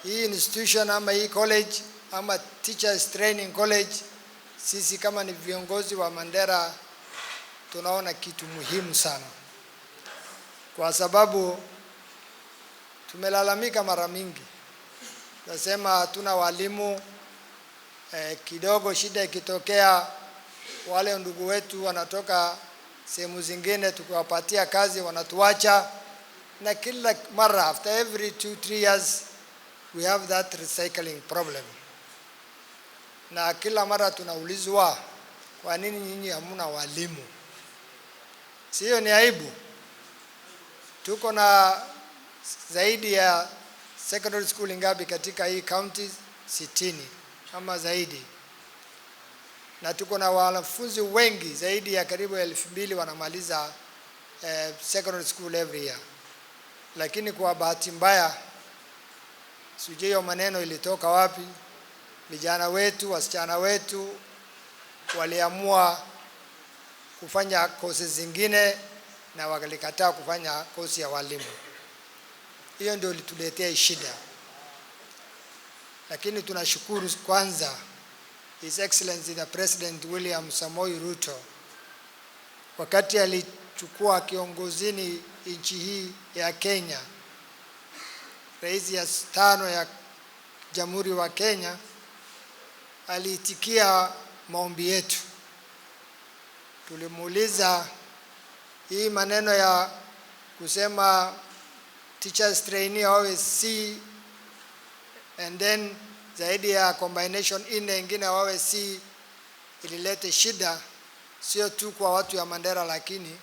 hii institution ama hii college ama Teachers Training College, sisi kama ni viongozi wa Mandera tunaona kitu muhimu sana, kwa sababu tumelalamika mara mingi. Nasema hatuna walimu, kidogo shida ikitokea wale ndugu wetu wanatoka sehemu zingine tukiwapatia kazi wanatuacha, na kila mara after every 2-3 years we have that recycling problem. Na kila mara tunaulizwa kwa nini nyinyi hamna walimu? Sio ni aibu? Tuko na zaidi ya secondary school ngapi katika hii county? 60 ama zaidi. Na tuko na wanafunzi wengi zaidi ya karibu 2,000 wanamaliza secondary school every year. Lakini kwa bahati mbaya, sijui hiyo maneno ilitoka wapi, vijana wetu, wasichana wetu waliamua kufanya courses zingine na wakalikataa kufanya course ya walimu. Hiyo ndio ilituletea shida. Lakini tunashukuru kwanza His Excellency the President William Samoei Ruto, wakati alichukua kiongozini nchi hii ya Kenya, rais ya 5 ya Jamhuri wa Kenya, aliitikia maombi yetu. Tulimuuliza hii maneno ya kusema teachers trainee wawe C and then zaidi ya combination ingine wawe C, ililete shida sio tu kwa watu ya Mandera lakini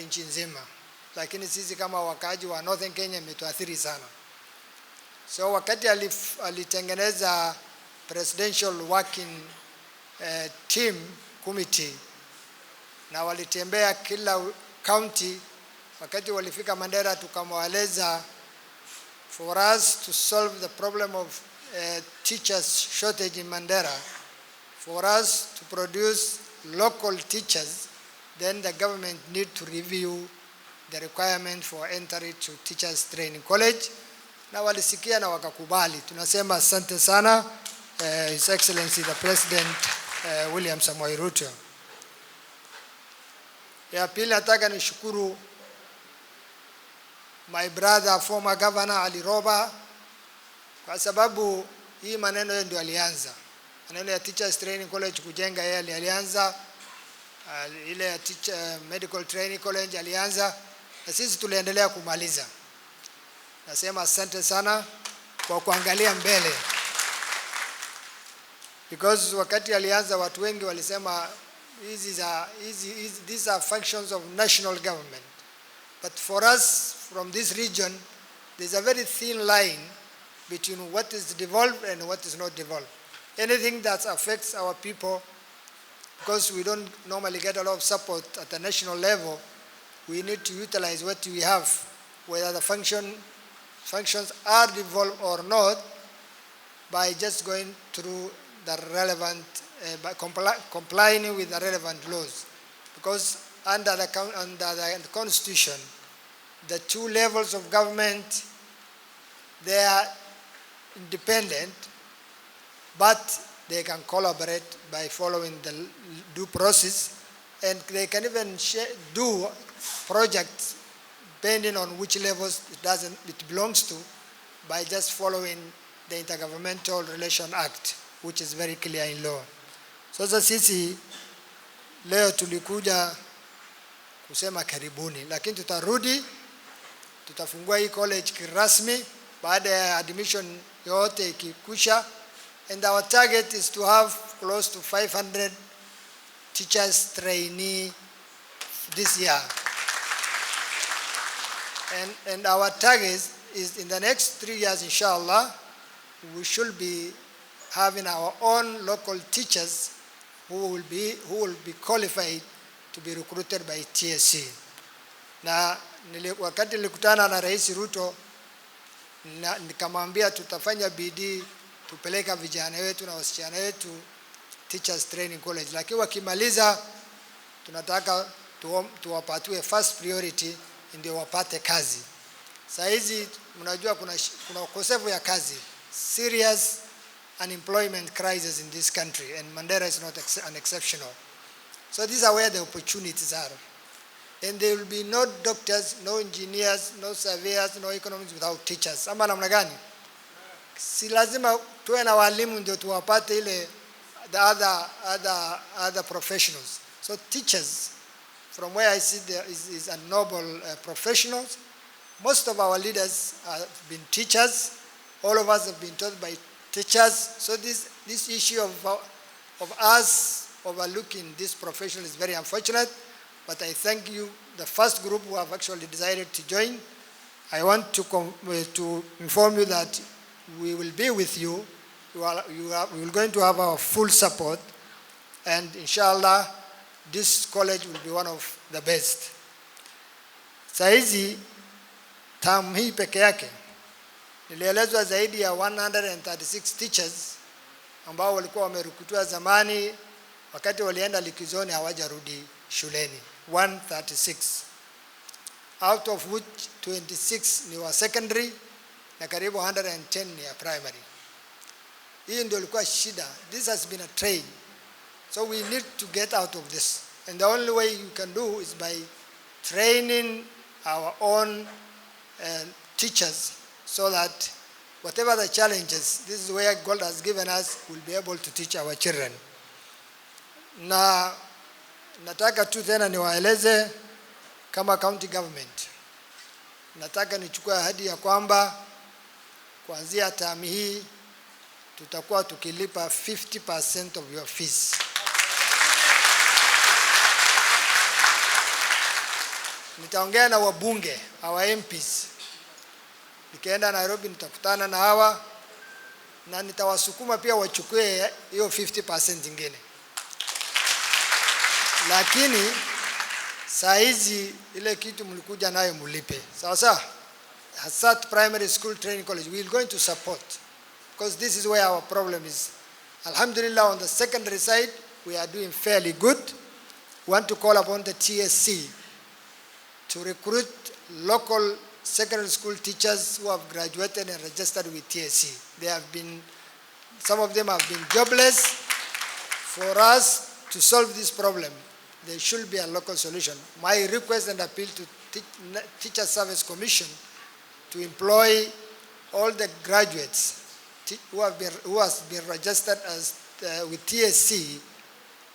nchi nzima. Lakini sisi kama wakaaji wa Northern Kenya imetuathiri sana. So wakati alitengeneza presidential working team committee na walitembea kila county, wakati walifika Mandera tukamweleza for us to solve the problem of teachers shortage in Mandera, for us to produce local teachers, then the government need to review the requirement for entry to Teachers Training College. Na walisikia na wakakubali. Tunasema asante sana His Excellency the President William Samoei Ruto. Ya pili nataka nishukuru my brother former governor Ali Roba, kwa sababu hii maneno ndio alianza. Maneno ya Teachers Training College kujenga yeye alianza, ile ya Medical Training College alianza, na sisi tuliendelea kumaliza. Nasema asante sana kwa kuangalia mbele. Because wakati alianza watu wengi walisema these are functions of national government. But for us from this region, there's a very thin line between what is devolved and what is not devolved. Anything that affects our people, because we don't normally get a lot of support at the national level, we need to utilize what we have, whether the functions are devolved or not, by just going through the relevant, by complying with the relevant laws. Because under the Constitution, the 2 levels of government, they are independent, but they can collaborate by following the due process, and they can even do projects depending on which levels it belongs to, by just following the Intergovernmental Relation Act, which is very clear in law. Sasa sisi leo tulikuja kusema karibuni, lakini tutarudi, tutafungua hii college kirasmi baada ya admission yote ikikusha, and our target is to have close to 500 teachers trainee this year. And our target is in the next 3 years, inshallah, we should be having our own local teachers who will be qualified to be recruited by TSC. Na wakati nilikutana na Rais Ruto, nikamwambia tutafanya bidii tupeleka vijana wetu na wasichana wetu Teachers Training College, lakini wakimaliza tunataka tuwapatue first priority ndio wapate kazi. Saa hizi mnajua kuna ukosefu ya kazi. serious unemployment crisis in this country, and Mandera is not an exceptional. So these are where the opportunities are. And there will be no doctors, no engineers, no surveyors, no economists without teachers. Ama namna gani? Si lazima tuwe na walimu ndio tuwapate ile the other professionals. So teachers, from where I see there is a noble professionals. Most of our leaders have been teachers. All of us have been taught by teachers. So this issue of us overlooking this profession is very unfortunate. But I thank you, the first group who have actually decided to join. I want to inform you that we will be with you. We are going to have our full support. And inshallah, this college will be one of the best. Saizi, term hii peke yake, nilielezwa zaidi ya 136 teachers ambao walikuwa wamerukutiwa zamani wakati walienda likizoni hawajarudi shuleni. 136. Out of which 26 ni wa secondary na karibu 110 ni ya primary. Hii ndio ilikuwa shida. This has been a trend. So we need to get out of this. And the only way you can do is by training our own teachers so that whatever the challenges, this is where God has given us, we'll be able to teach our children. Na nataka tu tena niwaeleze kama county government. Nataka nichukue ahadi ya kwamba kuanzia term hii tutakuwa tukilipa 50% of your fees. Nitaongea na wabunge, our MPs. Nikienda Nairobi nitakutana na hawa na nitawasukuma pia wachukue hiyo 50% nyingine. Lakini saa hizi ile kitu mlikuja nayo mulipe. Sawa sawa? Hasat Primary School Training College, we are going to support, because this is where our problem is. Alhamdulillah, on the secondary side, we are doing fairly good. We want to call upon the TSC to recruit local secondary school teachers who have graduated and registered with TSC. Some of them have been jobless. For us to solve this problem, there should be a local solution. My request and appeal to Teacher Service Commission to employ all the graduates who has been registered as with TSC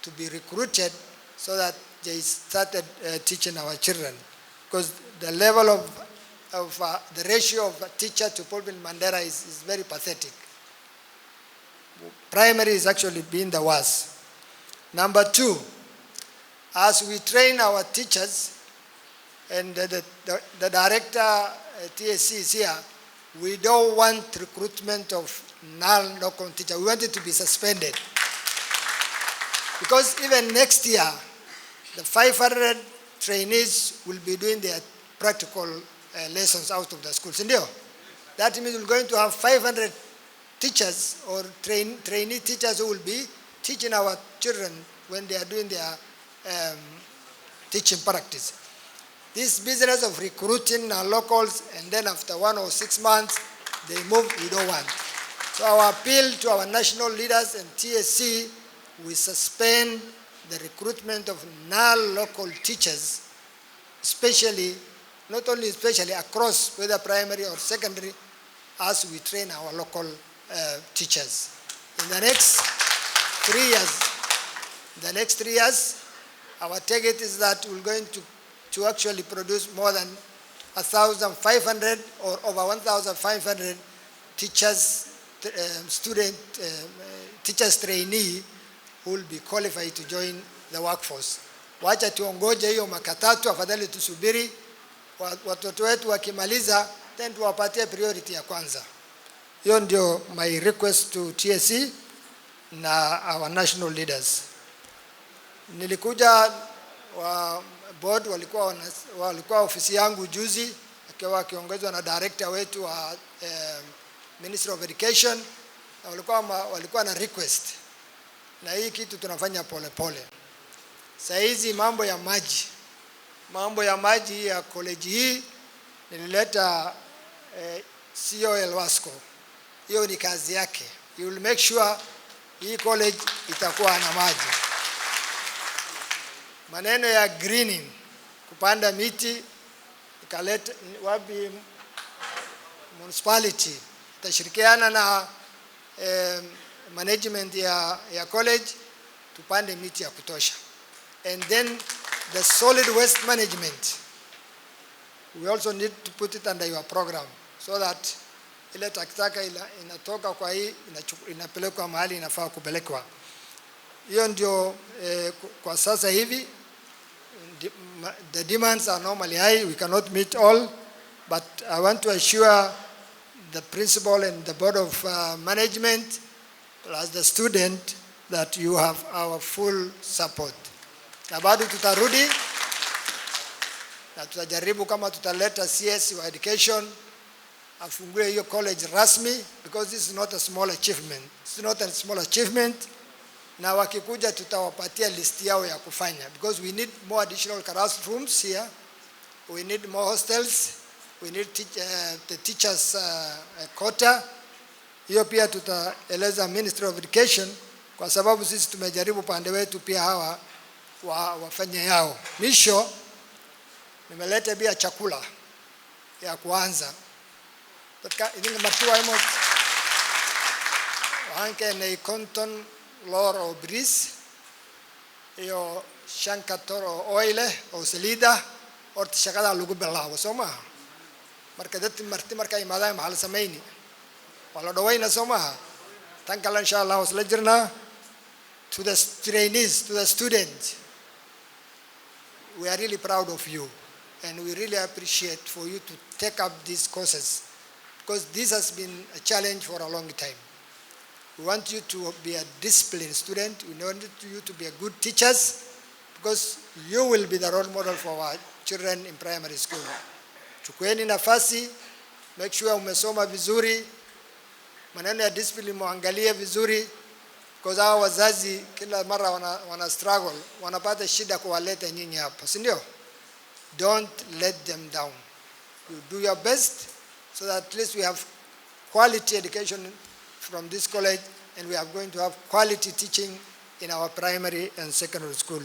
to be recruited so that they started teaching our children, because the level of the ratio of teacher to pupil in Mandera is very pathetic. Primary is actually being the worst. Number two, as we train our teachers, and the director TSC is here, we don't want recruitment of non-local teachers. We want it to be suspended. Because even next year, the 500 trainees will be doing their practical lessons out of the schools. That means we're going to have 500 teachers or trainee teachers who will be teaching our children when they are doing their teaching practice. This business of recruiting locals and then after 1 or 6 months they move, we don't want. So our appeal to our national leaders and TSC, we suspend the recruitment of non-local teachers, especially, not only especially, across whether primary or secondary, as we train our local teachers. In the next 3 years, our target is that we're going to actually produce more than 1,500 or over 1,500 teachers, teachers trainee who will be qualified to join the workforce. Wacha tuongoje hiyo makatatu, afadhali tusubiri watoto wetu wakimaliza, then tuwapatie priority ya kwanza. Hiyo ndio my request to TSC na our national leaders. Nilikuja board walikuwa ofisi yangu juzi, akiwa akiongozwa na director wetu wa Ministry of Education, na walikuwa na request, na hii kitu tunafanya pole pole. Saa hizi mambo ya maji ya college hii nilileta COL Wasco hiyo ni kazi yake. You will make sure hii college itakuwa na maji. Maneno ya greening, kupanda miti, ikaleta wapi municipality itashirikiana na management ya college tupande miti ya kutosha. And then the solid waste management, we also need to put it under your program so that ile takataka inatoka kwa hii inapelekwa mahali inafaa kupelekwa. Hiyo ndio kwa sasa hivi. The demands are normally high, we cannot meet all, but I want to assure the principal and the board of management plus the student that you have our full support. Na bado tutarudi na tutajaribu kama tutaleta CS wa education afungue hiyo college rasmi, because this is not a small achievement. It's not a small achievement. Na wakikuja tutawapatia list yao ya kufanya, because we need more additional classrooms here, we need more hostels, we need the teachers quota. Hiyo pia tutaeleza Ministry of Education, kwa sababu sisi tumejaribu pande wetu pia hawa wafanye yao. Misho nimeleta pia chakula ya kuanza. Ini matiwa imo hanke nei konton lor o bris iyo shankator o oile o selida orta shaqada lagu bilaabo Soomaa. Marka dadka marka imaadaan maxal sameeyni wala dhawayna Soomaa. Tan kale insha Allah wasla jirna. To the trainees, to the students, we are really proud of you, and we really appreciate for you to take up these courses, because this has been a challenge for a long time. We want you to be a disciplined student. We want you to be a good teachers, because you will be the role model for our children in primary school. Chukueni nafasi, make sure umesoma vizuri, maneno ya discipline muangalie vizuri, because hao wazazi kila mara wana struggle, wanapata shida kuwaleta nyinyi hapa, si ndio? Don't let them down. You do your best so that at least we have quality education from this college, and we are going to have quality teaching in our primary and secondary school.